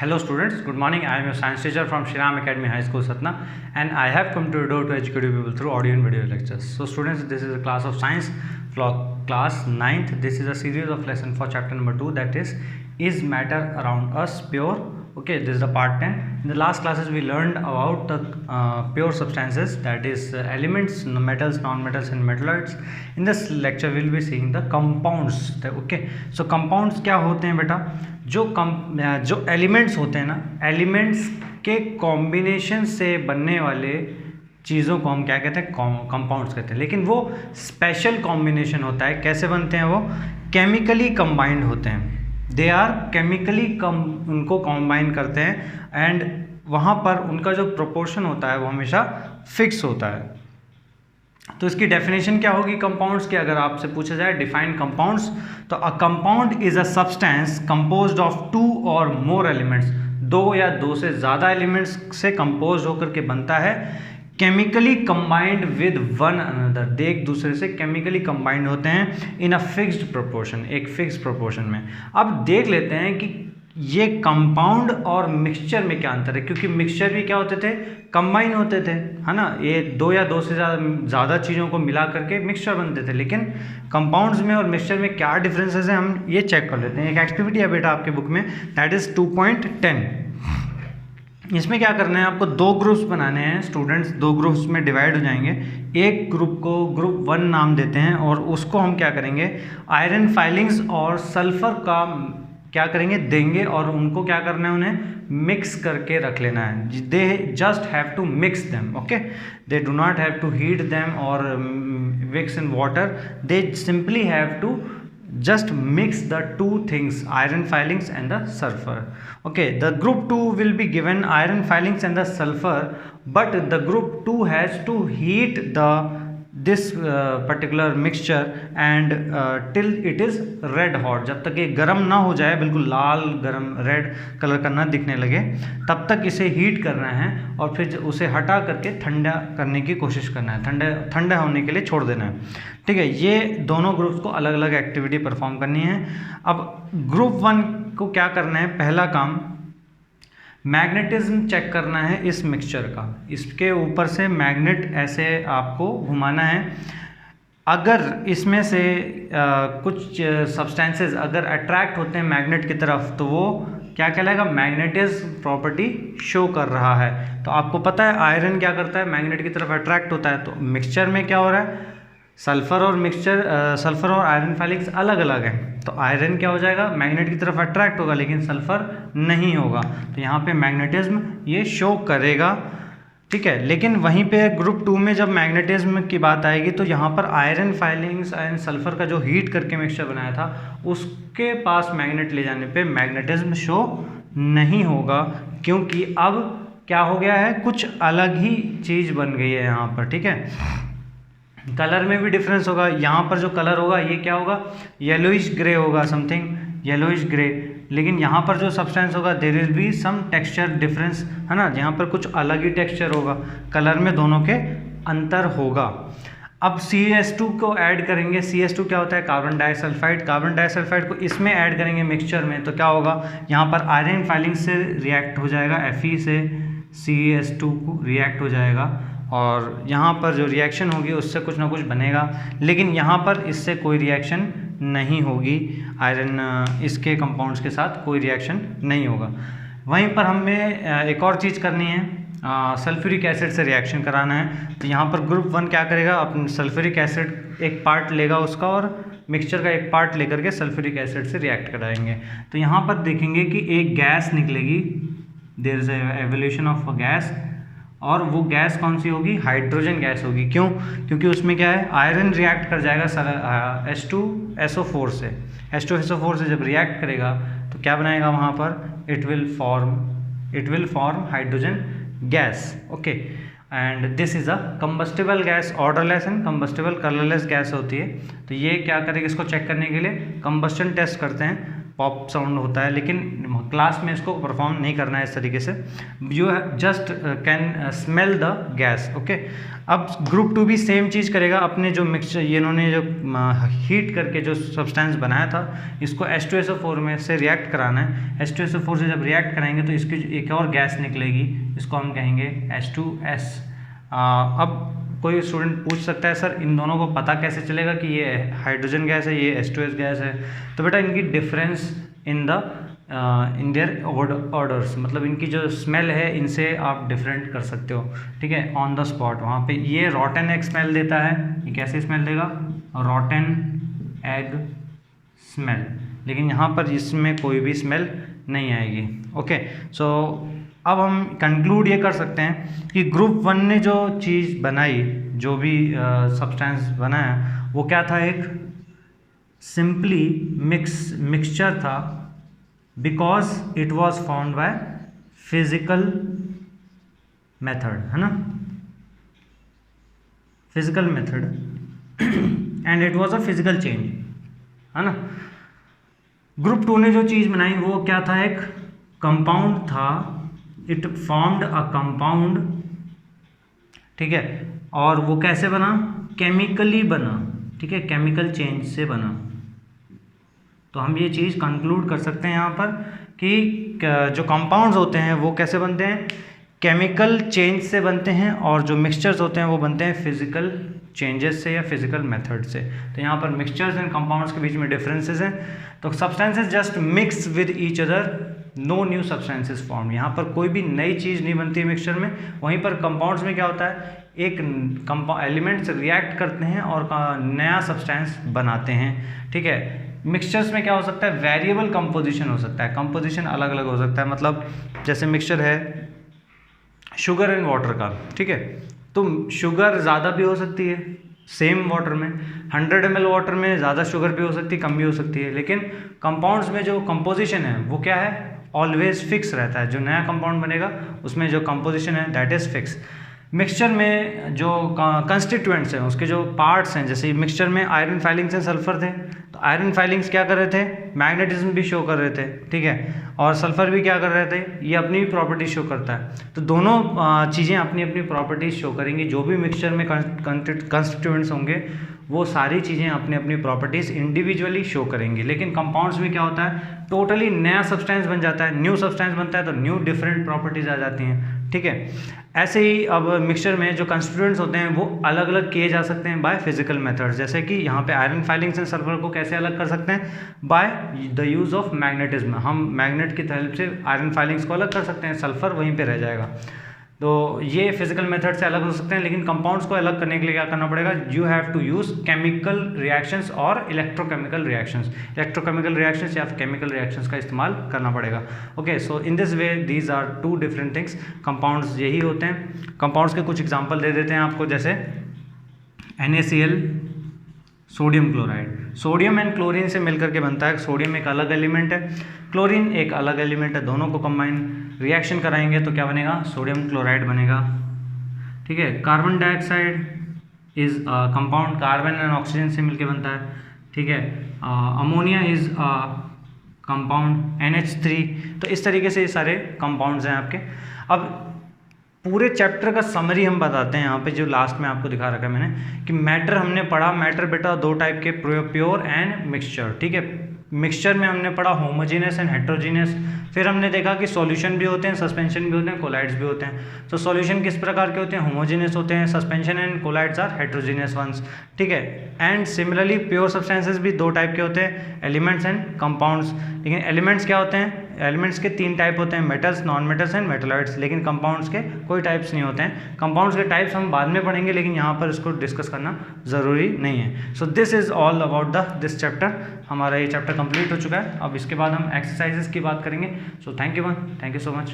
Hello students, good morning. I am your science teacher from Shriram Academy High School Satna, and I have come to your door to educate you people through audio and video lectures. So students, this is a class of science class 9th. This is a series of lesson for chapter number 2, that is matter around us pure? Okay, this is the part 10. In the last classes we learned about the pure substances, that is elements, metals, non-metals and metalloids. In this lecture we will be seeing the compounds. Okay, so compounds क्या होते हैं बेटा? जो elements होते हैं ना, elements के combination से बनने वाले चीज़ों को हम क्या कहते हैं? कंपाउंड्स कहते हैं। लेकिन वो स्पेशल कॉम्बिनेशन होता है। कैसे बनते हैं वो? केमिकली कंबाइंड होते हैं। दे आर केमिकली उनको कंबाइन करते हैं एंड वहाँ पर उनका जो प्रोपोर्शन होता है वो हमेशा फिक्स होता है। तो इसकी डेफिनेशन क्या होगी कंपाउंड्स की? अगर आपसे पूछा जाए डिफाइन कंपाउंड्स, तो a compound is a substance composed of 2 और मोर एलिमेंट्स, 2 या 2 से ज़्यादा एलिमेंट्स से कंपोज होकर के बनता है, chemically combined with one another. They एक दूसरे से केमिकली कंबाइंड होते हैं इन अ फिक्स्ड प्रोपोर्शन, एक फिक्स प्रोपोर्शन में। अब देख लेते हैं कि ये कंपाउंड और मिक्सचर में क्या अंतर है, क्योंकि मिक्सचर भी क्या होते थे? कंबाइन होते थे, है ना। ये 2 या 2 से ज़्यादा चीज़ों को मिला करके मिक्सचर बनते थे। लेकिन कंपाउंड्स में और मिक्सचर में क्या डिफरेंसेस हैं, हम ये चेक कर लेते हैं। एक एक्टिविटी है बेटा आपके बुक में, दैट इज़ 2.10। इसमें क्या करना है आपको? 2 ग्रुप्स बनाने हैं स्टूडेंट्स। 2 ग्रुप्स में डिवाइड हो जाएंगे। एक ग्रुप को ग्रुप 1 नाम देते हैं और उसको हम क्या करेंगे? आयरन फाइलिंग्स और सल्फर का क्या करेंगे? देंगे और उनको क्या करना है? उन्हें मिक्स करके रख लेना है। They just have to mix them, okay. They do not have to heat them और mix in water. They simply have to just mix the 2 things, iron filings and the sulfur. Okay, the group 2 will be given iron filings and the sulfur, but the group 2 has to heat this particular mixture and till it is red hot, जब तक ये गर्म ना हो जाए, बिल्कुल लाल गर्म red colour का ना दिखने लगे, तब तक इसे हीट करना है और फिर उसे हटा करके ठंडा करने की कोशिश करना है, ठंडा होने के लिए छोड़ देना है। ठीक है, ये दोनों ग्रुप्स को अलग अलग एक्टिविटी परफॉर्म करनी है। अब ग्रुप 1 को क्या करना है? पहला काम मैग्नेटिज्म चेक करना है इस मिक्सचर का। इसके ऊपर से मैग्नेट ऐसे आपको घुमाना है। अगर इसमें से कुछ सब्सटेंसेस अगर अट्रैक्ट होते हैं मैग्नेट की तरफ, तो वो क्या कहलाएगा? मैग्नेटिज्म प्रॉपर्टी शो कर रहा है। तो आपको पता है आयरन क्या करता है? मैग्नेट की तरफ अट्रैक्ट होता है। तो मिक्सचर में क्या हो रहा है? सल्फर और आयरन फाइलिंग्स अलग अलग हैं। तो आयरन क्या हो जाएगा? मैग्नेट की तरफ अट्रैक्ट होगा, लेकिन सल्फर नहीं होगा। तो यहाँ पे मैग्नेटिज्म ये शो करेगा, ठीक है। लेकिन वहीं पे ग्रुप 2 में जब मैग्नेटिज्म की बात आएगी, तो यहाँ पर आयरन फाइलिंग्स एंड सल्फर का जो हीट करके मिक्सचर बनाया था, उसके पास मैग्नेट ले जाने पे मैग्नेटिज्म शो नहीं होगा, क्योंकि अब क्या हो गया है? कुछ अलग ही चीज़ बन गई है यहाँ पर, ठीक है। कलर में भी डिफरेंस होगा। यहाँ पर जो कलर होगा ये क्या होगा? येलोइश ग्रे होगा, समथिंग येलोइश ग्रे। लेकिन यहाँ पर जो सब्सटेंस होगा there will be some texture difference, है ना। यहाँ पर कुछ अलग ही टेक्सचर होगा, कलर में दोनों के अंतर होगा। अब CS2 को ऐड करेंगे। CS2 क्या होता है? Carbon disulphide. कार्बन डाइसल्फाइड को इसमें ऐड करेंगे मिक्सचर में, तो क्या होगा? यहाँ पर आयरन फाइलिंग से रिएक्ट हो जाएगा, Fe से CS2 को रिएक्ट हो जाएगा और यहाँ पर जो रिएक्शन होगी उससे कुछ ना कुछ बनेगा। लेकिन यहाँ पर इससे कोई रिएक्शन नहीं होगी, आयरन इसके कंपाउंड्स के साथ कोई रिएक्शन नहीं होगा। वहीं पर हमें एक और चीज़ करनी है, सल्फ्यूरिक एसिड से रिएक्शन कराना है। तो यहाँ पर ग्रुप 1 क्या करेगा? अपने सल्फ्यूरिक एसिड एक पार्ट लेगा उसका और मिक्सचर का एक पार्ट लेकर के सल्फ्यूरिक एसिड से रिएक्ट कराएंगे। तो यहाँ पर देखेंगे कि एक गैस निकलेगी, there is evolution of a gas, और वो गैस कौन सी होगी? हाइड्रोजन गैस होगी। क्यों? क्योंकि उसमें क्या है? आयरन रिएक्ट कर जाएगा H2SO4 से। H2SO4 से जब रिएक्ट करेगा तो क्या बनाएगा वहाँ पर? It will form hydrogen gas, okay. And this is a combustible gas, odourless and combustible colourless gas होती है। तो ये क्या करेगा? इसको चेक करने के लिए कंबस्टन टेस्ट करते हैं। पॉप साउंड होता है, लेकिन क्लास में इसको परफॉर्म नहीं करना है इस तरीके से। You just can smell the gas. Okay, अब ग्रुप 2 भी सेम चीज़ करेगा। अपने जो मिक्सचर इन्होंने जो हीट करके जो सब्सटेंस बनाया था, इसको H2SO4 में से रिएक्ट कराना है। H2SO4 से जब रिएक्ट कराएंगे तो इसकी एक और गैस निकलेगी, इसको हम कहेंगे H2S। अब कोई स्टूडेंट पूछ सकता है सर इन दोनों को पता कैसे चलेगा कि ये हाइड्रोजन गैस है, ये H2S गैस है? तो बेटा इनकी डिफरेंस इन देयर ऑर्डर्स, मतलब इनकी जो स्मेल है इनसे आप डिफरेंट कर सकते हो, ठीक है, ऑन द स्पॉट। वहाँ पे ये रॉटन एग स्मेल देता है, ये कैसे स्मेल देगा? रॉटन एग स्मेल, लेकिन यहाँ पर इसमें कोई भी स्मेल नहीं आएगी। ओके, सो अब हम कंक्लूड ये कर सकते हैं कि ग्रुप 1 ने जो चीज़ बनाई, जो भी सब्सटेंस बनाया, वो क्या था? एक सिंपली मिक्सचर था, because it was found by physical method, है ना, physical method, and it was a physical change, है ना। ग्रुप 2 ने जो चीज़ बनाई वो क्या था? एक कंपाउंड था, इट फॉर्म्ड अ कंपाउंड, ठीक है, और वो कैसे बना? केमिकली बना, ठीक है, केमिकल चेंज से बना। तो हम ये चीज़ कंक्लूड कर सकते हैं यहाँ पर कि जो कंपाउंड्स होते हैं वो कैसे बनते हैं? केमिकल चेंज से बनते हैं, और जो मिक्सचर्स होते हैं वो बनते हैं फिजिकल चेंजेस से या फिजिकल मेथड से। तो यहाँ पर मिक्सचर्स एंड कंपाउंड्स के बीच में डिफरेंसेस हैं। तो substances just mix with each other, no new substances form. यहाँ पर कोई भी नई चीज़ नहीं बनती है मिक्सचर में। वहीं पर कंपाउंड्स में क्या होता है? एक एलिमेंट्स रिएक्ट करते हैं और नया सब्सटेंस बनाते हैं, ठीक है। मिक्सचर्स में क्या हो सकता है? वेरिएबल कंपोजिशन हो सकता है, कंपोजिशन अलग अलग हो सकता है। मतलब जैसे मिक्सचर है शुगर एंड वाटर का, ठीक है, तो शुगर ज़्यादा भी हो सकती है सेम वाटर में, 100 ml वाटर में ज़्यादा शुगर भी हो सकती है, कम भी हो सकती है। लेकिन कंपाउंड्स में जो कंपोजिशन है वो क्या है? ऑलवेज फिक्स रहता है। जो नया कंपाउंड बनेगा उसमें जो कंपोजिशन है दैट इज़ फिक्स। मिक्सचर में जो कंस्टिट्यूएंट्स हैं, उसके जो पार्ट्स हैं, जैसे मिक्सचर में आयरन फाइलिंग्स एंड सल्फर थे, तो आयरन फाइलिंग्स क्या कर रहे थे? मैग्नेटिज्म भी शो कर रहे थे, ठीक है, और सल्फर भी क्या कर रहे थे? ये अपनी भी प्रॉपर्टी शो करता है। तो दोनों चीज़ें अपनी अपनी प्रॉपर्टीज शो करेंगी। जो भी मिक्सचर में कंस्टिट्यूएंट्स होंगे वो सारी चीज़ें अपनी अपनी प्रॉपर्टीज़ इंडिविजुअली शो करेंगी। लेकिन कंपाउंड्स में क्या होता है? टोटली नया सब्सटेंस बन जाता है, न्यू सब्सटेंस बनता है, तो न्यू डिफरेंट प्रॉपर्टीज़ आ जाती हैं, ठीक है। ऐसे ही अब मिक्सचर में जो कंस्टिट्यूएंट्स होते हैं वो अलग अलग किए जा सकते हैं बाय फिजिकल मेथड्स। जैसे कि यहाँ पे आयरन फाइलिंग्स एंड सल्फर को कैसे अलग कर सकते हैं? By the use of magnetism. हम मैग्नेट की हेल्प से आयरन फाइलिंग्स को अलग कर सकते हैं, सल्फर वहीं पे रह जाएगा। तो ये फिजिकल मेथड से अलग हो सकते हैं। लेकिन कंपाउंड्स को अलग करने के लिए क्या करना पड़ेगा? You have to use chemical reactions और इलेक्ट्रोकेमिकल रिएक्शंस, इलेक्ट्रोकेमिकल रिएक्शंस या केमिकल रिएक्शंस का इस्तेमाल करना पड़ेगा। Okay, so in this way these are two different things. Compounds यही होते हैं। कंपाउंड्स के कुछ एग्जाम्पल दे देते हैं आपको, जैसे NaCl, sodium chloride. Sodium and chlorine से मिलकर के बनता है। सोडियम एक अलग एलिमेंट है, क्लोरीन एक अलग एलिमेंट है, दोनों को कंबाइन रिएक्शन कराएंगे तो क्या बनेगा? सोडियम क्लोराइड बनेगा, ठीक है। Carbon dioxide is compound, carbon and oxygen से मिलकर बनता है, ठीक है। Ammonia is compound, NH3। तो इस तरीके से ये सारे कंपाउंड्स हैं आपके। अब पूरे चैप्टर का समरी हम बताते हैं यहाँ पे, जो लास्ट में आपको दिखा रखा है मैंने, कि मैटर हमने पढ़ा। मैटर बेटा दो टाइप के, प्योर एंड मिक्सचर, ठीक है। मिक्सचर में हमने पढ़ा होमोजेनियस एंड हेट्रोजीनियस। फिर हमने देखा कि सॉल्यूशन भी होते हैं, सस्पेंशन भी होते हैं, कोलाइड्स भी होते हैं। तो सॉल्यूशन किस प्रकार के होते हैं? होमोजेनियस होते हैं। Suspension and colloids are heterogeneous ones, ठीक है। एंड सिमिलरली प्योर सब्सटेंसेस भी दो टाइप के होते हैं, एलिमेंट्स एंड कंपाउंड्स। लेकिन एलिमेंट्स क्या होते हैं? एलिमेंट्स के 3 टाइप होते हैं, metals, non metals and metalloids. लेकिन कंपाउंड्स के कोई टाइप्स नहीं होते हैं। कंपाउंड्स के टाइप्स हम बाद में पढ़ेंगे, लेकिन यहाँ पर इसको डिस्कस करना ज़रूरी नहीं है। So this is all about this chapter. हमारा ये चैप्टर कंप्लीट हो चुका है। अब इसके बाद हम एक्सरसाइजेस की बात करेंगे। So thank you so much.